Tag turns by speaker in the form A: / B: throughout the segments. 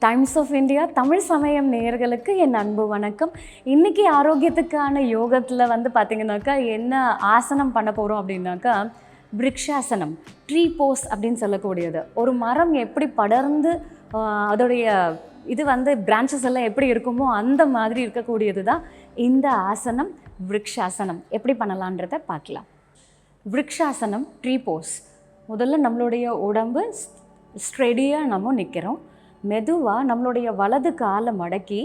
A: Times of India Tamil சமயம் நேயர்களுக்கு என் அன்பு வணக்கம். இன்றைக்கி ஆரோக்கியத்துக்கான யோகத்தில் பார்த்திங்கனாக்கா என்ன ஆசனம் பண்ண போகிறோம் அப்படின்னாக்கா விருக்ஷாசனம், ட்ரீ போஸ் அப்படின்னு சொல்லக்கூடியது. ஒரு மரம் எப்படி படர்ந்து அதோடைய இது பிரான்ச்சஸ் எல்லாம் எப்படி இருக்குமோ அந்த மாதிரி இருக்கக்கூடியது தான் இந்த ஆசனம் விருக்ஷாசனம். எப்படி பண்ணலான்றதை பார்க்கலாம். விருக்ஷாசனம் ட்ரீ போஸ். முதல்ல நம்மளுடைய உடம்பு ஸ்ட்ரெடியாக நம்ம நிற்கிறோம். மெதுவாக நம்மளுடைய வலது காலை மடக்கி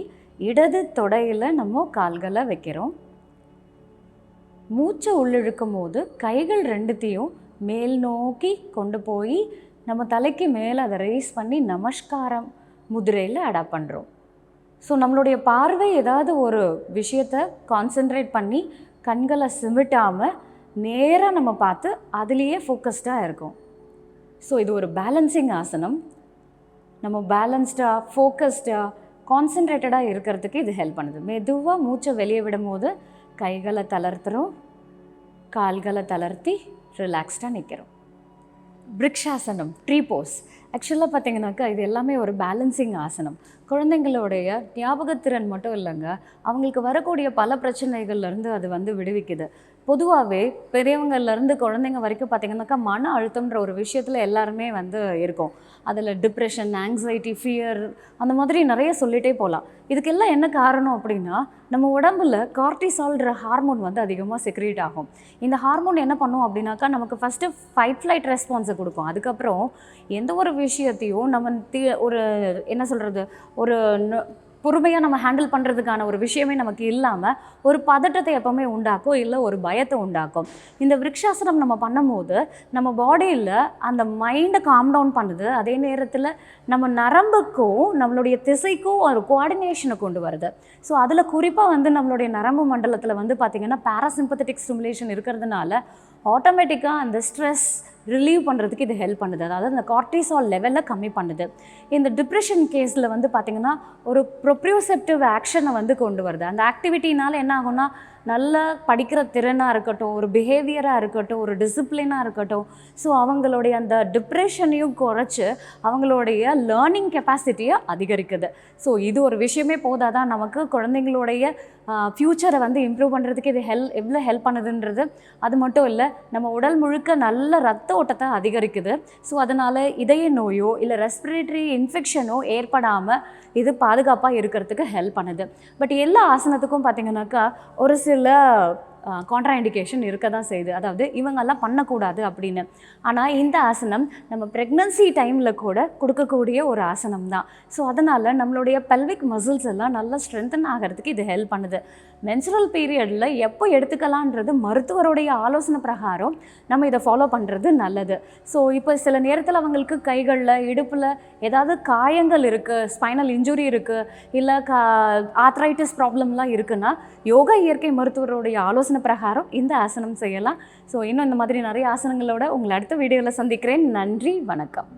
A: இடது தொடையில் நம்ம கால்களை வைக்கிறோம். மூச்சை உள்ளிழுக்கும் போது கைகள் ரெண்டுத்தையும் மேல் நோக்கி கொண்டு போய் நம்ம தலைக்கு மேலே அதை ரைஸ் பண்ணி நமஸ்காரம் முதிரையில் அடாப்ட் பண்ணுறோம். ஸோ நம்மளுடைய பார்வை ஏதாவது ஒரு விஷயத்தை கான்சென்ட்ரேட் பண்ணி கண்களை சிமிட்டாமல் நேராக நம்ம பார்த்து அதுலேயே ஃபோக்கஸ்டாக இருக்கும். ஸோ இது ஒரு பேலன்சிங் ஆசனம். நம்ம பேலன்ஸ்டாக ஃபோக்கஸ்டாக கான்சென்ட்ரேட்டடாக இருக்கிறதுக்கு இது ஹெல்ப் பண்ணுது. மெதுவாக மூச்சை வெளியே விடும் போது கைகளை தளர்த்துறோம், கால்களை தளர்த்தி ரிலாக்ஸ்டாக நிற்கிறோம். விருக்ஷாசனம் ட்ரீ போஸ் ஆக்சுவலாக பார்த்திங்கனாக்கா இது எல்லாமே ஒரு பேலன்சிங் ஆசனம். குழந்தைங்களுடைய ஞாபகத்திறன் மட்டும் இல்லைங்க, அவங்களுக்கு வரக்கூடிய பல பிரச்சனைகள்லேருந்து அது விடுவிக்குது. பொதுவாகவே பெரியவங்கள்லேருந்து குழந்தைங்க வரைக்கும் பார்த்திங்கனாக்கா மன அழுத்தம்ன்ற ஒரு விஷயத்தில் எல்லாருமே இருக்கும். அதில் டிப்ரெஷன், ஆங்ஸைட்டி, ஃபியர் அந்த மாதிரி நிறைய சொல்லிகிட்டே போகலாம். இதுக்கெல்லாம் என்ன காரணம் அப்படின்னா, நம்ம உடம்புல கார்டிசால்ன்ற ஹார்மோன் அதிகமாக செக்ரேட் ஆகும். இந்த ஹார்மோன் என்ன பண்ணும் அப்படின்னாக்கா நமக்கு ஃபஸ்ட்டு ஃபைட் ஃப்ளைட் ரெஸ்பான்ஸை கொடுக்கும். அதுக்கப்புறம் எந்த ஒரு விஷயத்தையும் நம்ம ஒரு என்ன சொல்கிறது, ஒரு பொறுமையாக நம்ம ஹேண்டில் பண்ணுறதுக்கான ஒரு விஷயமே நமக்கு இல்லாமல் ஒரு பதட்டத்தை எப்போவுமே உண்டாக்கும், இல்லை ஒரு பயத்தை உண்டாக்கும். இந்த விருக்ஷாசனம் நம்ம பண்ணும்போது நம்ம பாடியில் அந்த மைண்டை காம் டவுன் பண்ணுது. அதே நேரத்தில் நம்ம நரம்புக்கும் நம்மளுடைய திசைக்கும் ஒரு கோஆர்டினேஷனை கொண்டு வருது. ஸோ அதில் குறிப்பாக நம்மளுடைய நரம்பு மண்டலத்தில் பார்த்திங்கன்னா பேராசிம்பத்தட்டிக் ஸ்டிமுலேஷன் இருக்கிறதுனால ஆட்டோமேட்டிக்காக அந்த ஸ்ட்ரெஸ் ரிலீவ் பண்ணுறதுக்கு இது ஹெல்ப் பண்ணுது. அதாவது அந்த கார்டிசால் லெவலில் கம்மி பண்ணுது. இந்த டிப்ரெஷன் கேஸில் பார்த்திங்கன்னா ஒரு ப்ரொப்ரியோசெப்டிவ் ஆக்ஷனை கொண்டு வருது. அந்த ஆக்டிவிட்டினால் என்ன ஆகும்னா, நல்ல படிக்கிற திறனாக இருக்கட்டும், ஒரு பிஹேவியராக இருக்கட்டும், ஒரு டிசிப்ளினாக இருக்கட்டும், ஸோ அவங்களுடைய அந்த டிப்ரெஷனையும் குறைச்சி அவங்களுடைய லேர்னிங் கெப்பாசிட்டியை அதிகரிக்குது. ஸோ இது ஒரு விஷயமே போதாதான் நமக்கு குழந்தைங்களுடைய ஃப்யூச்சரை இம்ப்ரூவ் பண்ணுறதுக்கு இது எவ்வளோ ஹெல்ப் பண்ணுதுன்றது. அது மட்டும் இல்லை, நம்ம உடல் முழுக்க நல்ல ரத்த ஓட்டத்தை அதிகரிக்குது. ஸோ அதனால் இதய நோயோ இல்லை ரெஸ்பிரேட்டரி இன்ஃபெக்ஷனோ ஏற்படாமல் இது பாதுகாப்பாக இருக்கிறதுக்கு ஹெல்ப் பண்ணுது. பட் எல்லா ஆசனத்துக்கும் பார்த்திங்கனாக்கா ஒரு சில கான்ட்ரா இண்டிகேஷன் இருக்க தான் செய்யுது. அதாவது இவங்கெல்லாம் பண்ணக்கூடாது அப்படின்னு. ஆனால் இந்த ஆசனம் நம்ம ப்ரெக்னன்சி டைமில் கூட கொடுக்கக்கூடிய ஒரு ஆசனம் தான். ஸோ அதனால் நம்மளுடைய பெல்விக் மசில்ஸ் எல்லாம் நல்லா ஸ்ட்ரென்தன் ஆகிறதுக்கு இது ஹெல்ப் பண்ணுது. மென்சுரல் பீரியடில் எப்போ எடுத்துக்கலான்றது மருத்துவருடைய ஆலோசனை பிரகாரம் நம்ம இதை ஃபாலோ பண்ணுறது நல்லது. ஸோ இப்போ சில நேரத்தில் அவங்களுக்கு கைகளில், இடுப்பில் ஏதாவது காயங்கள் இருக்குது, ஸ்பைனல் இன்ஜுரி இருக்குது, இல்லை ஆத்ரைட்டிஸ் ப்ராப்ளம்லாம் இருக்குன்னா யோகா இயற்கை மருத்துவருடைய ஆலோசனை பிரகாரம் இந்த ஆசனம் செய்யலாம். ஸோ இன்னும் இந்த மாதிரி நிறைய ஆசனங்களோட உங்களை அடுத்த வீடியோவில் சந்திக்கிறேன். நன்றி, வணக்கம்.